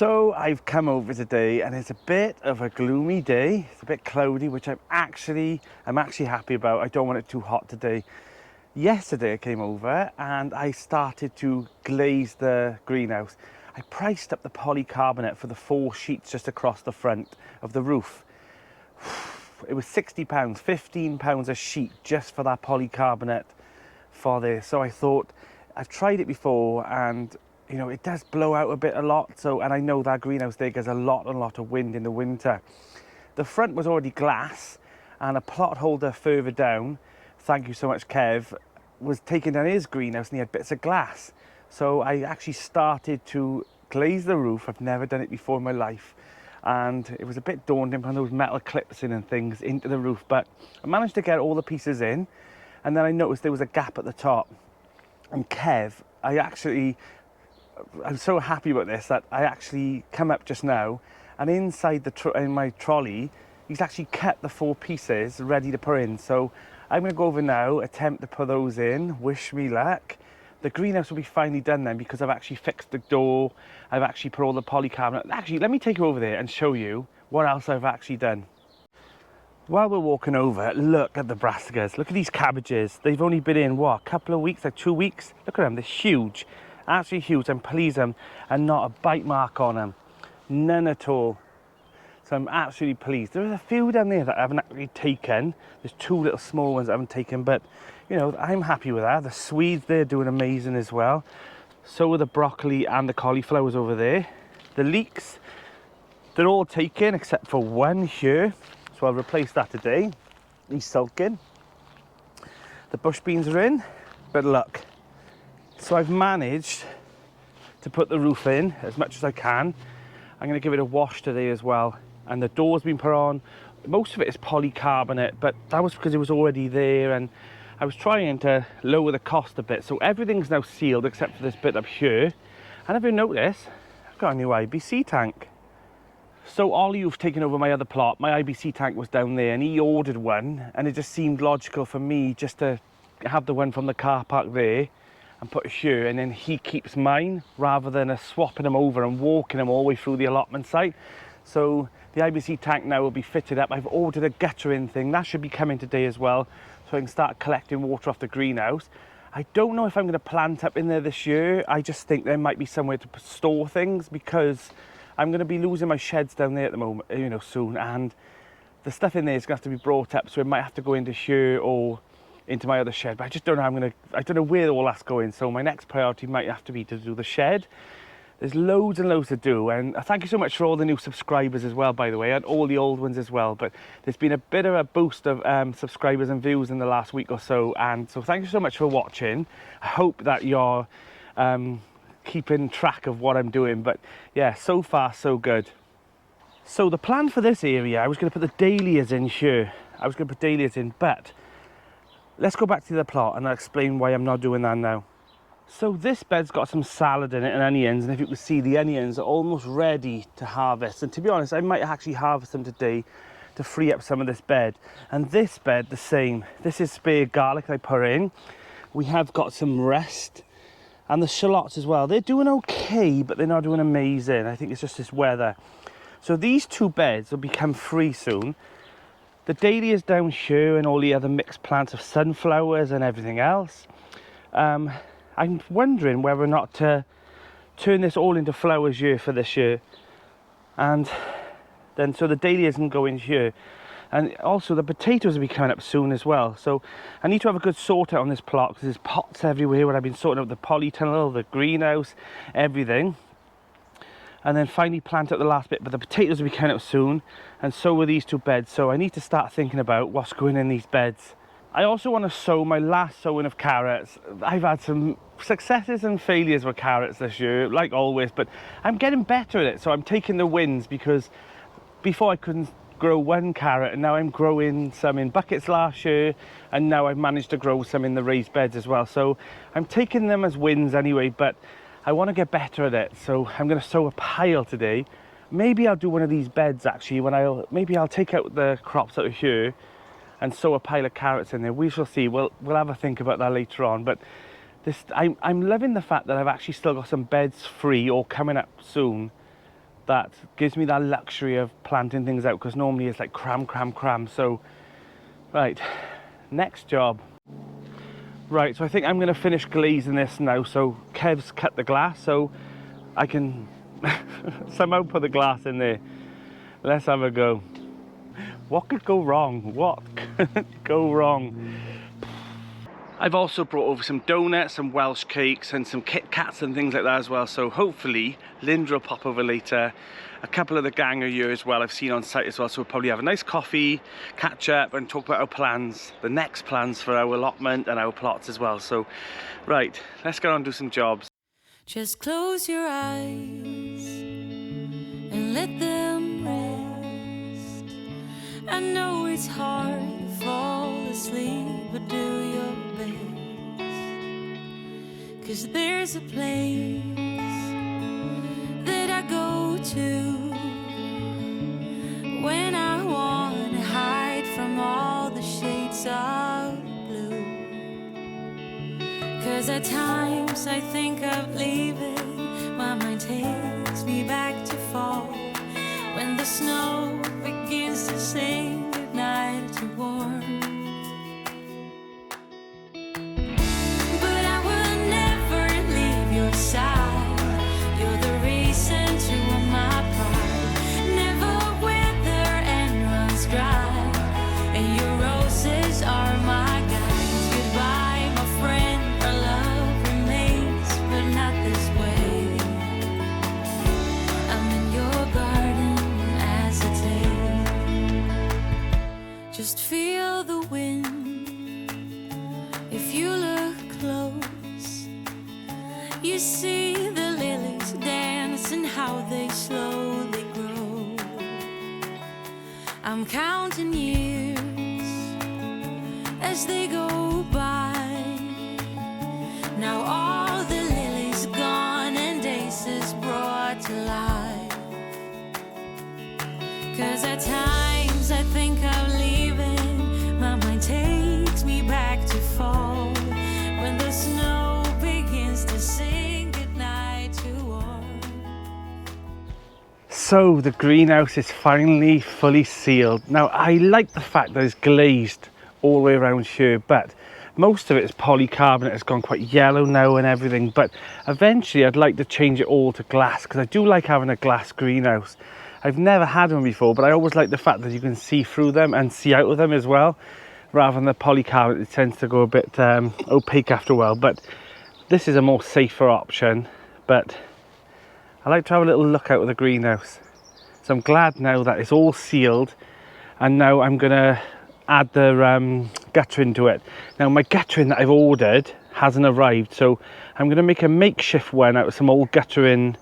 So I've come over today and it's a bit of a gloomy day. It's a bit cloudy, which I'm actually happy about. I don't want it too hot today. Yesterday I came over and I started to glaze the greenhouse. I priced up the polycarbonate for the 4 sheets just across the front of the roof. It was £60, £15 a sheet just for that polycarbonate for this. So I thought, I've tried it before and you know, it does blow out a lot. So, and I know that greenhouse there gets a lot of wind in the winter. The front was already glass and a plot holder further down, thank you so much Kev, was taking down his greenhouse and he had bits of glass. So I actually started to glaze the roof. I've never done it before in my life. And it was a bit daunting putting those metal clips in and things into the roof, but I managed to get all the pieces in. And then I noticed there was a gap at the top. And Kev, I'm so happy about this that I actually come up just now and inside in my trolley, he's actually cut the 4 pieces ready to put in. So I'm going to go over now, attempt to put those in, wish me luck. The greenhouse will be finally done then because I've actually fixed the door. I've actually put all the polycarbonate. Actually, let me take you over there and show you what else I've actually done. While we're walking over, look at the brassicas. Look at these cabbages. They've only been in, what, a couple of weeks, like 2 weeks? Look at them, they're huge. Absolutely huge. I'm pleased them and not a bite mark on them. None at all. So I'm absolutely pleased. There's a few down there that I haven't actually taken. There's 2 little small ones I haven't taken, but you know, I'm happy with that. The Swedes, they're doing amazing as well. So are the broccoli and the cauliflowers over there. The leeks, they're all taken except for one here. So I'll replace that today. He's sulking. The bush beans are in, but look. So I've managed to put the roof in as much as I can. I'm going to give it a wash today as well. And the door's been put on. Most of it is polycarbonate, but that was because it was already there. And I was trying to lower the cost a bit. So everything's now sealed except for this bit up here. And have you noticed, I've got a new IBC tank. So Ollie, who's taken over my other plot, my IBC tank was down there and he ordered one. And it just seemed logical for me just to have the one from the car park there and put it here, and then he keeps mine rather than swapping them over and walking them all the way through the allotment site. So the IBC tank now will be fitted up. I've ordered a guttering thing. That should be coming today as well, so I can start collecting water off the greenhouse. I don't know if I'm going to plant up in there this year. I just think there might be somewhere to store things because I'm going to be losing my sheds down there at the moment, you know, soon. And the stuff in there is going to have to be brought up, so it might have to go into here or into my other shed, but I just don't know I don't know where all that's going. So my next priority might have to be to do the shed. There's loads and loads to do, and thank you so much for all the new subscribers as well, by the way, and all the old ones as well. But there's been a bit of a boost of subscribers and views in the last week or so, and so thank you so much for watching. I hope that you're keeping track of what I'm doing, but yeah, so far so good. So the plan for this area, I was going to put the dahlias in here. I was going to put dahlias in, but let's go back to the plot and I'll explain why I'm not doing that now. So this bed's got some salad in it and onions, and if you can see, the onions are almost ready to harvest. And to be honest, I might actually harvest them today to free up some of this bed. And this bed, the same. This is spare garlic I put in. We have got some rest. And the shallots as well. They're doing okay, but they're not doing amazing. I think it's just this weather. So these 2 beds will become free soon. The dahlias down here and all the other mixed plants of sunflowers and everything else. I'm wondering whether or not to turn this all into flowers here for this year. And then so the dahlias can go in here. And also the potatoes will be coming up soon as well. So I need to have a good sort out on this plot because there's pots everywhere where I've been sorting out the polytunnel, the greenhouse, everything. And then finally plant out the last bit, but the potatoes will be coming out soon, and so will these 2 beds. So I need to start thinking about what's going in these beds. I also want to sow my last sowing of carrots. I've had some successes and failures with carrots this year, like always, but I'm getting better at it. So I'm taking the wins, because before I couldn't grow 1 carrot, and now I'm growing some in buckets last year, and now I've managed to grow some in the raised beds as well. So I'm taking them as wins anyway, but I want to get better at it. So I'm going to sow a pile today. Maybe I'll do one of these beds actually, maybe I'll take out the crops out of here and sow a pile of carrots in there. We shall see. We'll have a think about that later on. But I'm loving the fact that I've actually still got some beds free or coming up soon that gives me that luxury of planting things out, because normally it's like cram, cram, cram. So, right, next job. Right, so I think I'm going to finish glazing this now. So Kev's cut the glass, so I can somehow put the glass in there. Let's have a go. What could go wrong? What could go wrong? I've also brought over some donuts, some Welsh cakes and some Kit Kats and things like that as well. So hopefully Linda will pop over later. A couple of the gang are here as well, I've seen on site as well. So we'll probably have a nice coffee, catch up and talk about our plans, the next plans for our allotment and our plots as well. So, right, let's go and do some jobs. Just close your eyes and let them rest. I know it's hard to fall asleep, but do your best. 'Cause there's a place that I go to when I want to hide from all the shades of blue. 'Cause at times I think of leaving, my mind takes me back to fall, when the snow begins to sing goodnight to warm. But I will never leave your side. You're the reason to all my pride. Never wither and runs dry, and your roses are my guides. Goodbye, my friend, our love remains, but not this way. I'm in your garden as a tale. Just feel the wind. If you look close, you see the lilies dance and how they slowly grow. I'm counting years as they go by. Now all the lilies gone and daisies brought to life. 'Cause at times I think of leaving, my mind takes me back to fall, when the snow begins to sing goodnight to warm. So the greenhouse is finally fully sealed. Now I like the fact that it's glazed all the way around here, but most of it is polycarbonate. It's gone quite yellow now and everything, but eventually I'd like to change it all to glass, because I do like having a glass greenhouse. I've never had one before, but I always like the fact that you can see through them and see out of them as well, rather than the polycarbonate. It tends to go a bit opaque after a while, but this is a more safer option. But I like to have a little look out of the greenhouse. So I'm glad now that it's all sealed, and now I'm gonna add the guttering to it. Now my guttering that I've ordered hasn't arrived, so I'm gonna make a makeshift one out of some old guttering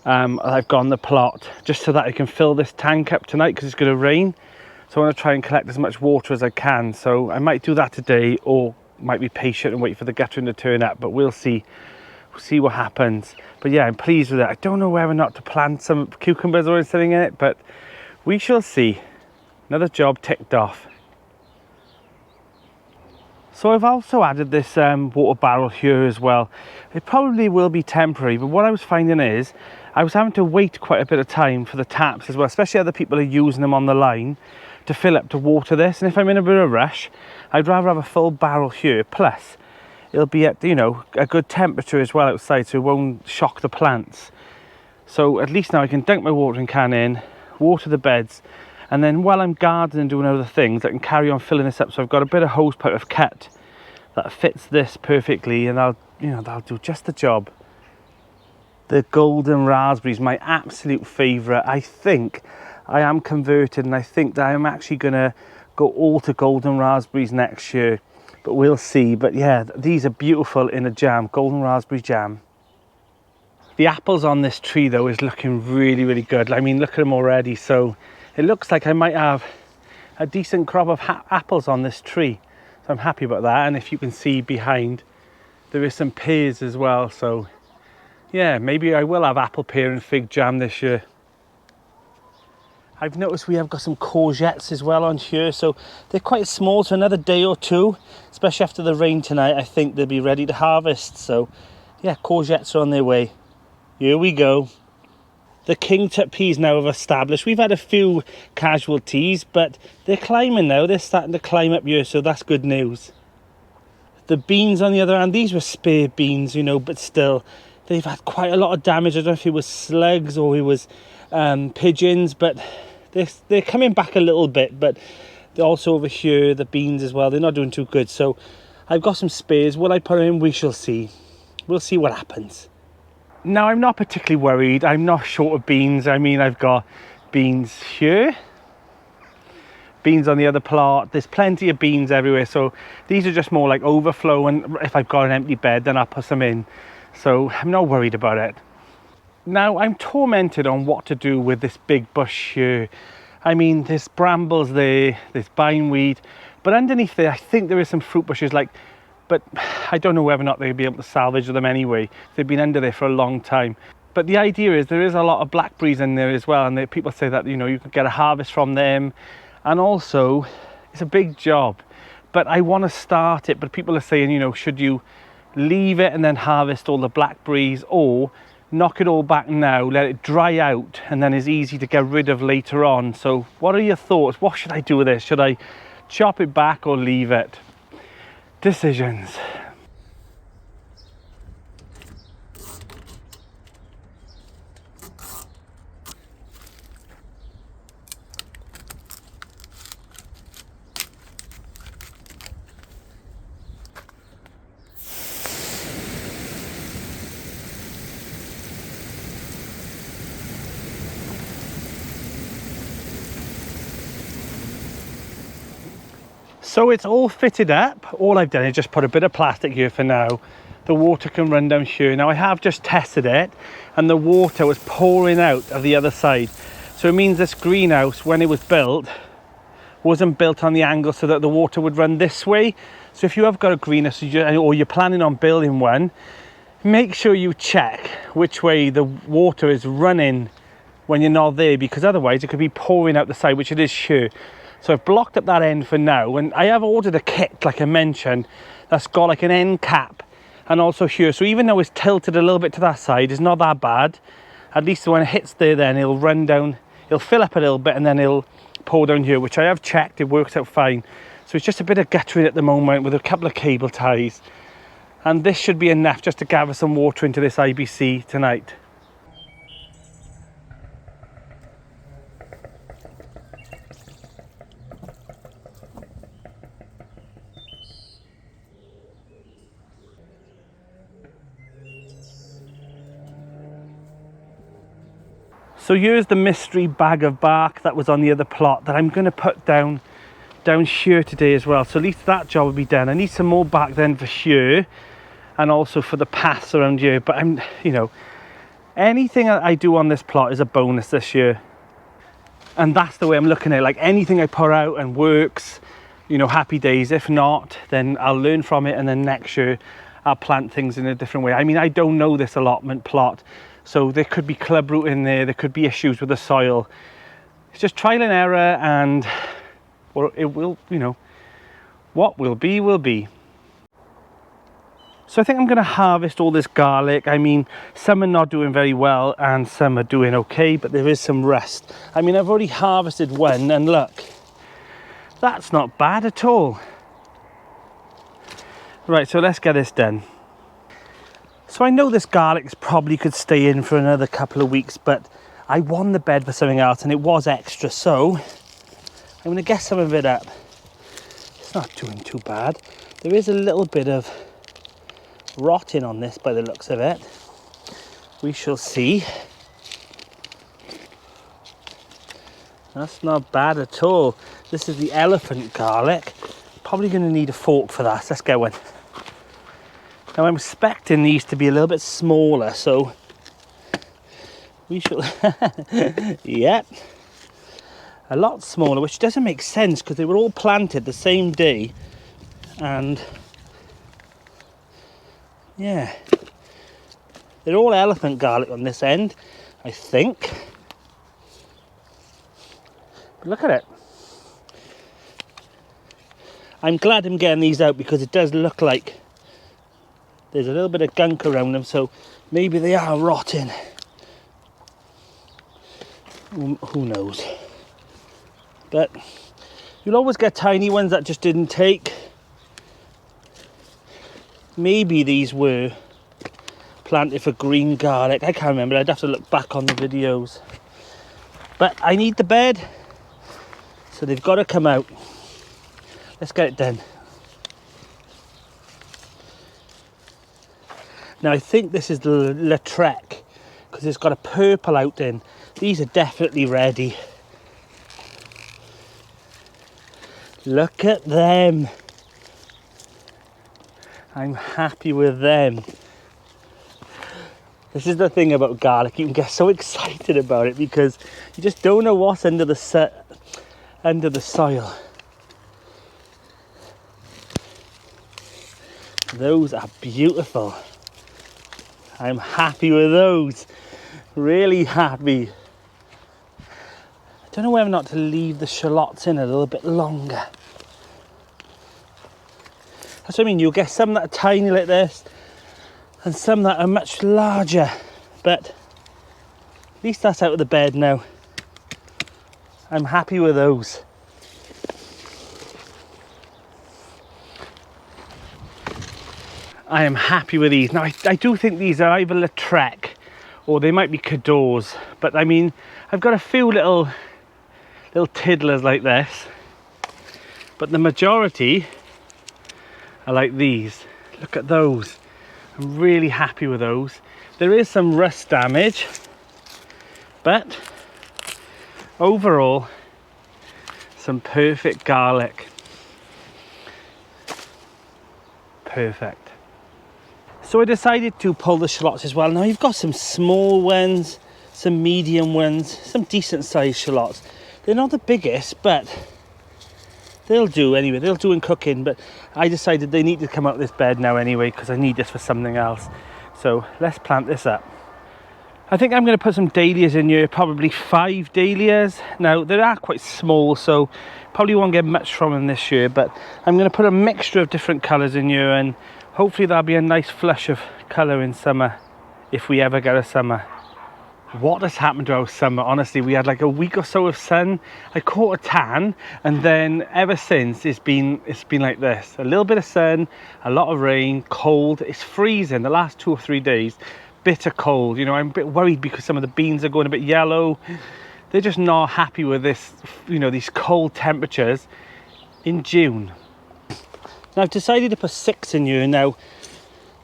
I've got on the plot, just so that I can fill this tank up tonight, because it's going to rain. So I want to try and collect as much water as I can. So I might do that today, or might be patient and wait for the guttering to turn up, but we'll see. We'll see what happens. But yeah, I'm pleased with it. I don't know whether or not to plant some cucumbers or anything in it, but we shall see. Another job ticked off. So I've also added this water barrel here as well. It probably will be temporary, but what I was finding is I was having to wait quite a bit of time for the taps as well, especially other people are using them on the line to fill up to water this. And if I'm in a bit of a rush, I'd rather have a full barrel here. Plus, it'll be at, you know, a good temperature as well outside, so it won't shock the plants. So at least now I can dunk my watering can in, water the beds, and then while I'm gardening and doing other things, I can carry on filling this up. So I've got a bit of hose pipe I've cut that fits this perfectly, and that'll do just the job. The golden raspberries, my absolute favourite. I think I am converted, and I think that I'm actually gonna go all to golden raspberries next year, but we'll see. But yeah, these are beautiful in a jam, golden raspberry jam. The apples on this tree though is looking really, really good. I mean, look at them already. So it looks like I might have a decent crop of apples on this tree. So I'm happy about that. And if you can see behind, there is some pears as well. So yeah, maybe I will have apple, pear and fig jam this year. I've noticed we have got some courgettes as well on here. So they're quite small, so another day or two, especially after the rain tonight, I think they'll be ready to harvest. So yeah, courgettes are on their way. Here we go. The king tut peas now have established. We've had a few casualties, but they're climbing now. They're starting to climb up here, so that's good news. The beans on the other hand, these were spare beans, you know, but still, they've had quite a lot of damage. I don't know if it was slugs or it was pigeons, but they're coming back a little bit. But they're also over here, the beans as well, they're not doing too good. So I've got some spares. Will I put them in? We shall see. We'll see what happens. Now, I'm not particularly worried. I'm not short of beans. I mean, I've got beans here, beans on the other plot. There's plenty of beans everywhere. So these are just more like overflow. And if I've got an empty bed, then I'll put some in. So I'm not worried about it. Now, I'm tormented on what to do with this big bush here. I mean, there's brambles there, there's bindweed. But underneath there, I think there is some fruit bushes but I don't know whether or not they'll be able to salvage them anyway. They've been under there for a long time. But the idea is there is a lot of blackberries in there as well, and people say that, you know, you can get a harvest from them. And also, it's a big job, but I want to start it. But people are saying, you know, should you leave it and then harvest all the blackberries, or knock it all back now, let it dry out, and then it's easy to get rid of later on. So what are your thoughts? What should I do with this? Should I chop it back or leave it? Decisions. So it's all fitted up. All I've done is just put a bit of plastic here for now. The water can run down here. Now I have just tested it, and the water was pouring out of the other side. So it means this greenhouse, when it was built, wasn't built on the angle so that the water would run this way. So if you have got a greenhouse or you're planning on building one, make sure you check which way the water is running when you're not there, because otherwise it could be pouring out the side, which it is here. So I've blocked up that end for now, and I have ordered a kit, like I mentioned, that's got like an end cap and also here. So even though it's tilted a little bit to that side, it's not that bad. At least when it hits there, then it'll run down, it'll fill up a little bit, and then it'll pour down here, which I have checked, it works out fine. So it's just a bit of guttering at the moment with a couple of cable ties. And this should be enough just to gather some water into this IBC tonight. So here's the mystery bag of bark that was on the other plot that I'm going to put down here today as well. So at least that job will be done. I need some more bark then for here, and also for the paths around here. But I'm, you know, anything that I do on this plot is a bonus this year. And that's the way I'm looking at it. Like anything I put out and works, you know, happy days. If not, then I'll learn from it, and then next year I'll plant things in a different way. I mean, I don't know this allotment plot. So there could be club root in there, there could be issues with the soil. It's just trial and error, and well, it will, you know, what will be, will be. So I think I'm going to harvest all this garlic. I mean, some are not doing very well and some are doing okay, but there is some rust. I mean, I've already harvested one, and look, that's not bad at all. Right, so let's get this done. So I know this garlic probably could stay in for another couple of weeks, but I won the bed for something else and it was extra, so I'm going to get some of it up. It's not doing too bad. There is a little bit of rotting on this by the looks of it. We shall see. That's not bad at all. This is the elephant garlic. Probably going to need a fork for that. Let's get one. Now I'm expecting these to be a little bit smaller, so we shall, yep, a lot smaller, which doesn't make sense because they were all planted the same day, and yeah, they're all elephant garlic on this end, I think. But look at it. I'm glad I'm getting these out because it does look like there's a little bit of gunk around them, so maybe they are rotting. Who knows? But you'll always get tiny ones that just didn't take. Maybe these were planted for green garlic. I can't remember. I'd have to look back on the videos. But I need the bed, so they've got to come out. Let's get it done. Now I think this is the Lautrec because it's got a purple out in. These are definitely ready. Look at them. I'm happy with them. This is the thing about garlic. You can get so excited about it because you just don't know what's under the soil. Those are beautiful. I'm happy with those. Really happy. I don't know whether or not to leave the shallots in a little bit longer. That's what I mean. You'll get some that are tiny like this and some that are much larger. But at least that's out of the bed now. I'm happy with those. I am happy with these. Now I do think these are either Lautrec or they might be Cadors. But I mean, I've got a few little tiddlers like this. But the majority are like these. Look at those. I'm really happy with those. There is some rust damage, but overall, some perfect garlic. Perfect. So I decided to pull the shallots as well. Now you've got some small ones, some medium ones, some decent sized shallots. They're not the biggest, but they'll do anyway. They'll do in cooking, but I decided they need to come out of this bed now anyway because I need this for something else. So let's plant this up. I think I'm going to put some dahlias in here, probably 5 dahlias. Now they are quite small, so probably won't get much from them this year, but I'm going to put a mixture of different colours in here and hopefully there'll be a nice flush of colour in summer, if we ever get a summer. What has happened to our summer? Honestly, we had like a week or so of sun. I caught a tan, and then ever since it's been like this. A little bit of sun, a lot of rain, cold. It's freezing the last 2 or 3 days. Bitter cold. You know, I'm a bit worried because some of the beans are going a bit yellow. They're just not happy with this, you know, these cold temperatures in June. Now I've decided to put 6 in here. Now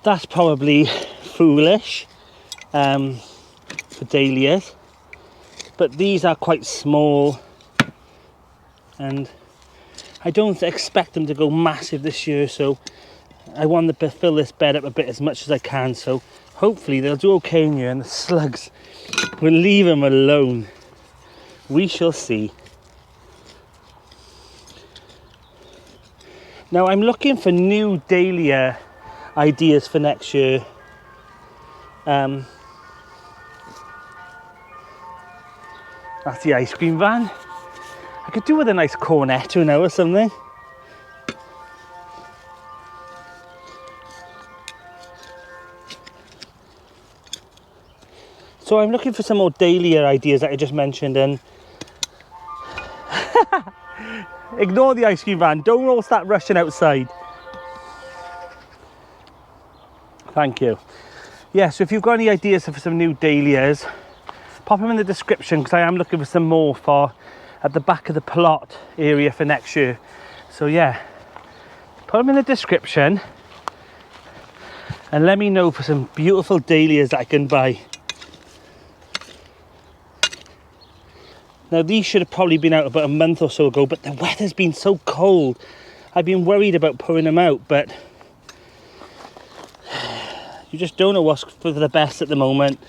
that's probably foolish for dahlias, but these are quite small and I don't expect them to go massive this year, so I want to fill this bed up a bit as much as I can, so hopefully they'll do okay in here and the slugs will leave them alone. We shall see. Now I'm looking for new dahlia ideas for next year. That's the ice cream van. I could do with a nice cornetto now or something. So I'm looking for some more dahlia ideas that I just mentioned, and ignore the ice cream van. Don't all start rushing outside. Thank you. Yeah, so if you've got any ideas for some new dahlias, pop them in the description because I am looking for some more for at the back of the plot area for next year. So yeah, put them in the description and let me know for some beautiful dahlias that I can buy. Now these should have probably been out about a month or so ago, but the weather's been so cold. I've been worried about pulling them out, but you just don't know what's for the best at the moment.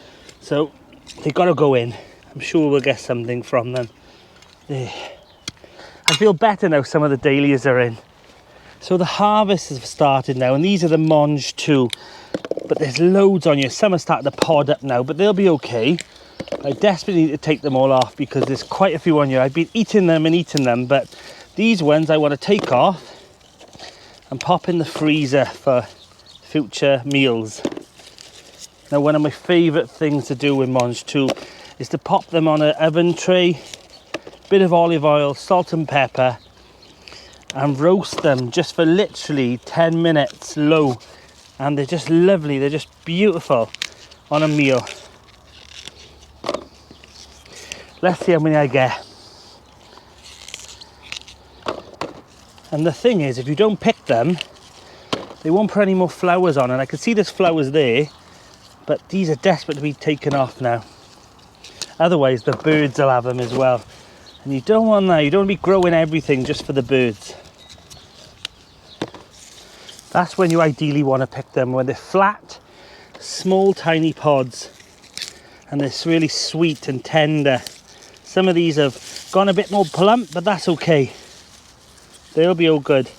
So they've got to go in. I'm sure we'll get something from them. I feel better now some of the dahlias are in. So the harvest has started now, and these are the Monge too. But there's loads on here. Some are starting to pod up now, but they'll be okay. I desperately need to take them all off because there's quite a few on here. I've been eating them, but these ones I want to take off and pop in the freezer for future meals. Now one of my favourite things to do with Monge too is to pop them on an oven tray, bit of olive oil, salt and pepper, and roast them just for literally 10 minutes low. And they're just lovely, they're just beautiful on a meal. Let's see how many I get. And the thing is, if you don't pick them, they won't put any more flowers on. And I can see there's flowers there, but these are desperate to be taken off now. Otherwise the birds will have them as well. And you don't want that, you don't want to be growing everything just for the birds. That's when you ideally want to pick them, when they're flat, small, tiny pods, and they're really sweet and tender. Some of these have gone a bit more plump, but that's okay. They'll be all good.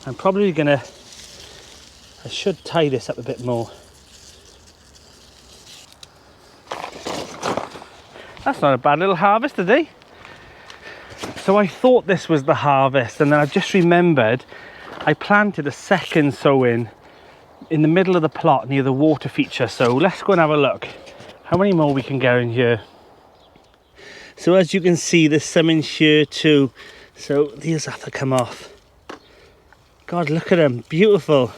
I'm probably gonna, I should tie this up a bit more. That's not a bad little harvest today. So I thought this was the harvest, and then I just remembered I planted a second sowing in the middle of the plot near the water feature. So let's go and have a look how many more we can get in here. So as you can see, there's some in here too. So these have to come off. God, look at them, beautiful.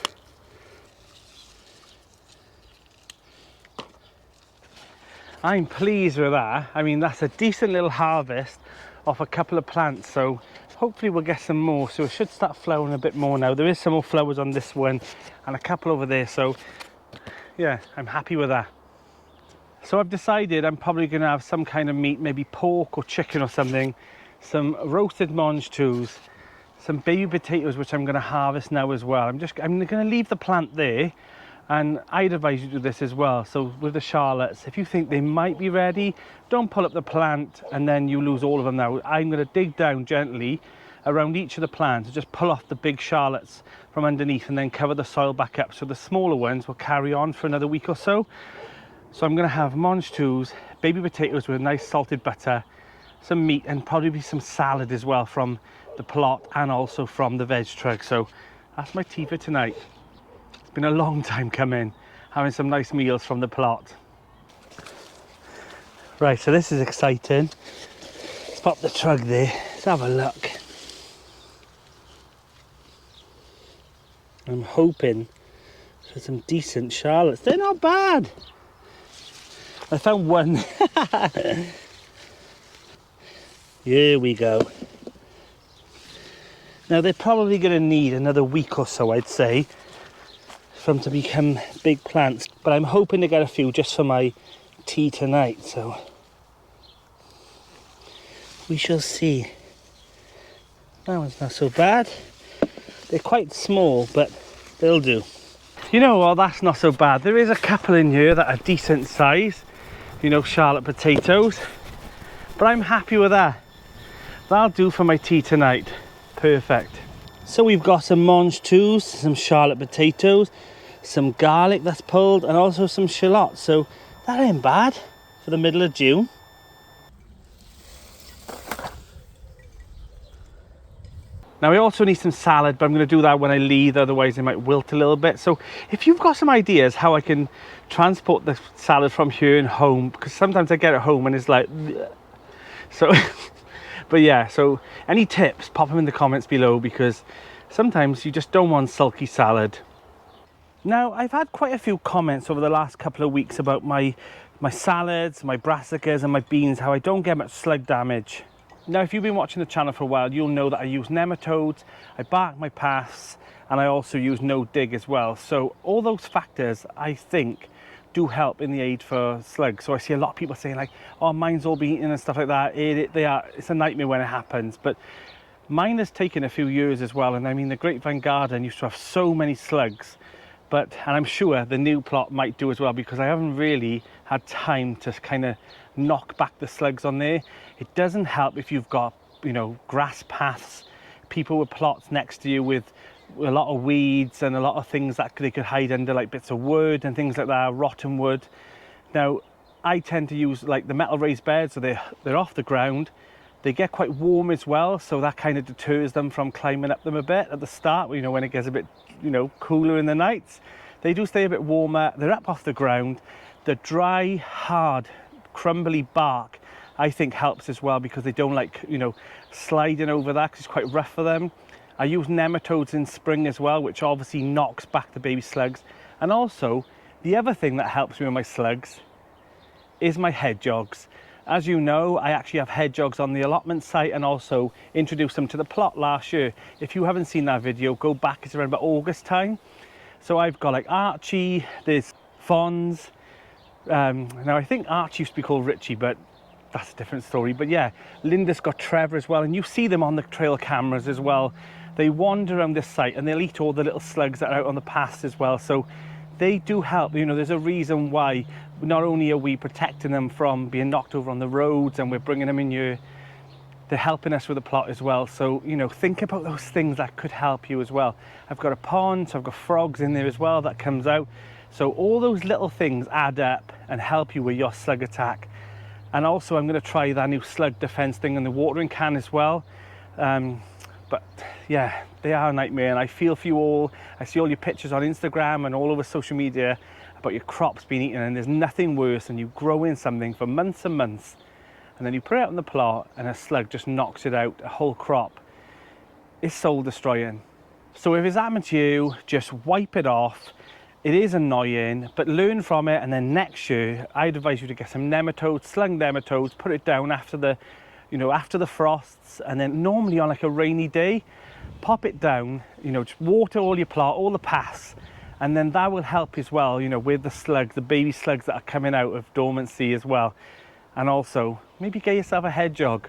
I'm pleased with that. I mean, that's a decent little harvest off a couple of plants, so hopefully we'll get some more. So it should start flowering a bit more now. There is some more flowers on this one and a couple over there, so yeah, I'm happy with that. So I've decided I'm probably going to have some kind of meat, maybe pork or chicken or something, some roasted mange tous, some baby potatoes, which I'm going to harvest now as well. I'm going to leave the plant there. And I'd advise you to do this as well. So with the shallots, if you think they might be ready, don't pull up the plant and then you lose all of them now. I'm going to dig down gently around each of the plants and just pull off the big shallots from underneath and then cover the soil back up. So the smaller ones will carry on for another week or so. So I'm going to have mange tous, baby potatoes with nice salted butter, some meat, and probably some salad as well from the plot and also from the veg truck. So that's my tea for tonight. It's been a long time coming, having some nice meals from the plot. Right, so this is exciting. Let's pop the truck there. Let's have a look. I'm hoping for some decent shallots. They're not bad. I found one. Here we go. Now they're probably going to need another week or so, I'd say, for them to become big plants, but I'm hoping to get a few just for my tea tonight, so we shall see. That one's not so bad. They're quite small, but they'll do. You know what, that's not so bad. There is a couple in here that are decent size, you know, shallot potatoes, but I'm happy with that. That'll do for my tea tonight. Perfect. So we've got some mange tous, some shallot potatoes, some garlic that's pulled, and also some shallots. So that ain't bad for the middle of June. Now I also need some salad, but I'm going to do that when I leave, otherwise it might wilt a little bit. So if you've got some ideas how I can transport the salad from here and home, because sometimes I get it home and it's like, so, but yeah, so any tips, pop them in the comments below, because sometimes you just don't want sulky salad. Now, I've had quite a few comments over the last couple of weeks about my salads, my brassicas and my beans, how I don't get much slug damage. Now, if you've been watching the channel for a while, you'll know that I use nematodes, I bark my paths, and I also use no dig as well. So all those factors, I think, do help in the aid for slugs. So I see a lot of people saying like, oh, mine's all been eaten and stuff like that. It's a nightmare when it happens. But mine has taken a few years as well. And I mean, the grapevine garden used to have so many slugs. And I'm sure the new plot might do as well, because I haven't really had time to kind of knock back the slugs on there. It doesn't help if you've got, you know, grass paths, people with plots next to you with a lot of weeds and a lot of things that they could hide under, like bits of wood and things like that, rotten wood. Now, I tend to use like the metal raised beds, so they're off the ground. They get quite warm as well, so that kind of deters them from climbing up them a bit at the start, you know, when it gets a bit, you know, cooler in the nights. they do stay a bit warmer. They're up off the ground. The dry, hard, crumbly bark, I think helps as well, because they don't like, you know, sliding over that, because it's quite rough for them. I use nematodes in spring as well, which obviously knocks back the baby slugs. And also, the other thing that helps me with my slugs is my hedgehogs. As you know, I actually have hedgehogs on the allotment site, and also introduced them to the plot last year. If you haven't seen that video, go back, it's around about August time. So I've got like Archie, there's Fonz. Now I think Archie used to be called Richie, but that's a different story. But yeah, Linda's got Trevor as well, and you see them on the trail cameras as well. They wander around this site and they'll eat all the little slugs that are out on the path as well. So they do help. You know, there's a reason why not only are we protecting them from being knocked over on the roads, and we're bringing them in here, they're helping us with the plot as well. So, you know, think about those things that could help you as well. I've got a pond, so I've got frogs in there as well that comes out. So all those little things add up and help you with your slug attack. And also I'm going to try that new slug defense thing in the watering can as well. But yeah, they are a nightmare, and I feel for you all. I see all your pictures on Instagram and all over social media about your crops being eaten, and there's nothing worse than you growing something for months and months, and then you put it out in the plot and a slug just knocks it out, a whole crop. It's soul destroying. So if it's happened to you, just wipe it off. It is annoying, but learn from it, and then next year I'd advise you to get some nematodes, slug nematodes, put it down after the, you know, after the frosts, and then normally on like a rainy day, pop it down, you know, just water all your plot, all the paths, and then that will help as well, you know, with the slugs, the baby slugs that are coming out of dormancy as well. And also, maybe get yourself a hedgehog.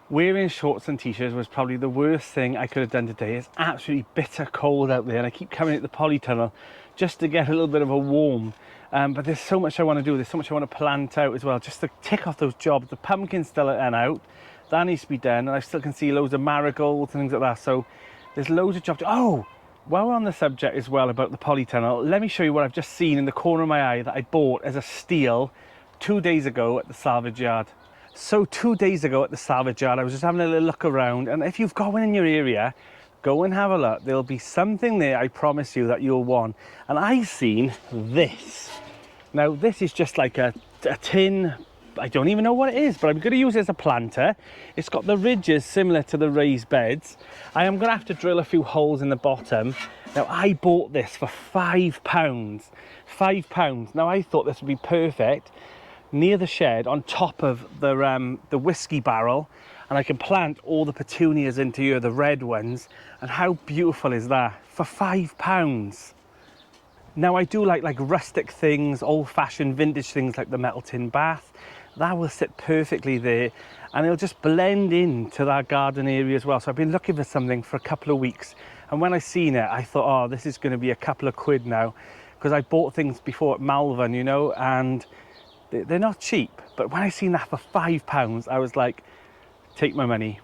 Wearing shorts and t-shirts was probably the worst thing I could have done today. It's absolutely bitter cold out there, and I keep coming at the polytunnel just to get a little bit of a warm. But there's so much I want to do. There's so much I want to plant out as well, just to tick off those jobs. The pumpkin's still out. That needs to be done. And I still can see loads of marigolds and things like that. So there's loads of jobs. Oh, while we're on the subject as well about the polytunnel, let me show you what I've just seen in the corner of my eye that I bought as a steal 2 days ago at the salvage yard. So 2 days ago at the salvage yard, I was just having a little look around. And if you've got one in your area, go and have a look. There'll be something there, I promise you, that you'll want. And I've seen this. Now, this is just like a tin, I don't even know what it is, but I'm going to use it as a planter. It's got the ridges similar to the raised beds. I am going to have to drill a few holes in the bottom. Now, I bought this for £5. £5. Now, I thought this would be perfect near the shed on top of the whiskey barrel, and I can plant all the petunias into here, the red ones. And how beautiful is that for £5? Now, I do like rustic things, old-fashioned vintage things like the metal tin bath. That will sit perfectly there, and it'll just blend into that garden area as well. So I've been looking for something for a couple of weeks, and when I seen it, I thought, oh, this is going to be a couple of quid now, because I bought things before at Malvern, you know, and they're not cheap. But when I seen that for £5, I was like, take my money.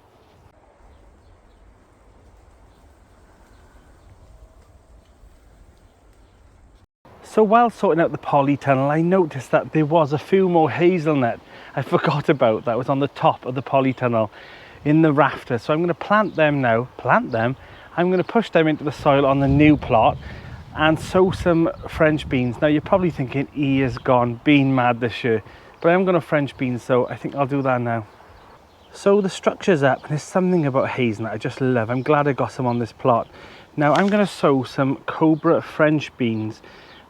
So while sorting out the polytunnel, I noticed that there was a few more hazelnut I forgot about that was on the top of the polytunnel in the rafters. So I'm going to plant them now. I'm going to push them into the soil on the new plot and sow some French beans. Now, you're probably thinking, he is gone, bean mad this year. But I am going to French beans, so I think I'll do that now. So the structure's up, and there's something about hazelnut I just love. I'm glad I got some on this plot. Now, I'm going to sow some Cobra French beans.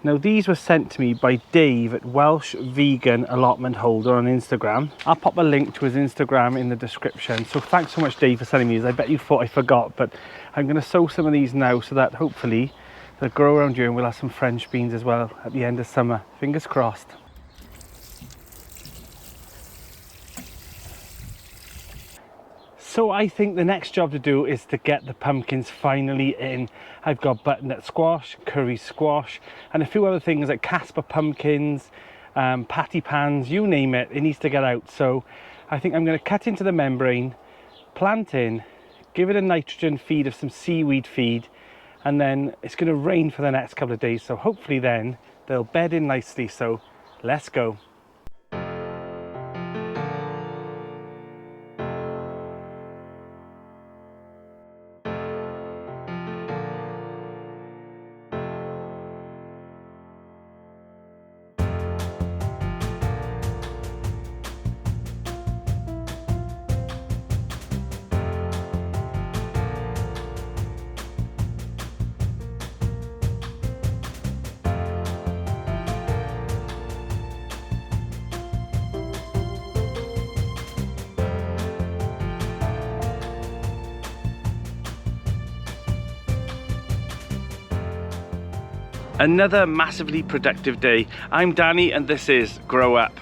Now, these were sent to me by Dave at Welsh Vegan Allotment Holder on Instagram. I'll pop a link to his Instagram in the description. So thanks so much, Dave, for sending me these. I bet you thought I forgot, but I'm going to sow some of these now so that hopefully they'll grow around here, and we'll have some French beans as well at the end of summer. Fingers crossed. So I think the next job to do is to get the pumpkins finally in. I've got butternut squash, curry squash, and a few other things like Casper pumpkins, patty pans, you name it, it needs to get out. So I think I'm going to cut into the membrane, plant in, give it a nitrogen feed of some seaweed feed, and then it's going to rain for the next couple of days. So hopefully then they'll bed in nicely. So let's go. Another massively productive day. I'm Danny and this is Grow Up.